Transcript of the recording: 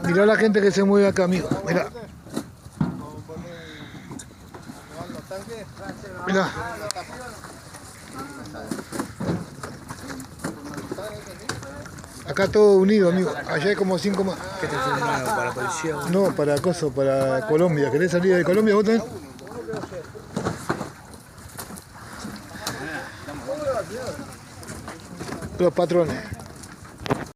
Mirá la gente que se mueve acá, amigo. Mirá. Mirá. Acá todo unido, amigo. Allá hay como 5 más. ¿Qué te hace nuevo? ¿Para la policía? No, para acoso, para Colombia. ¿Querés salir de Colombia vos también? Los patrones.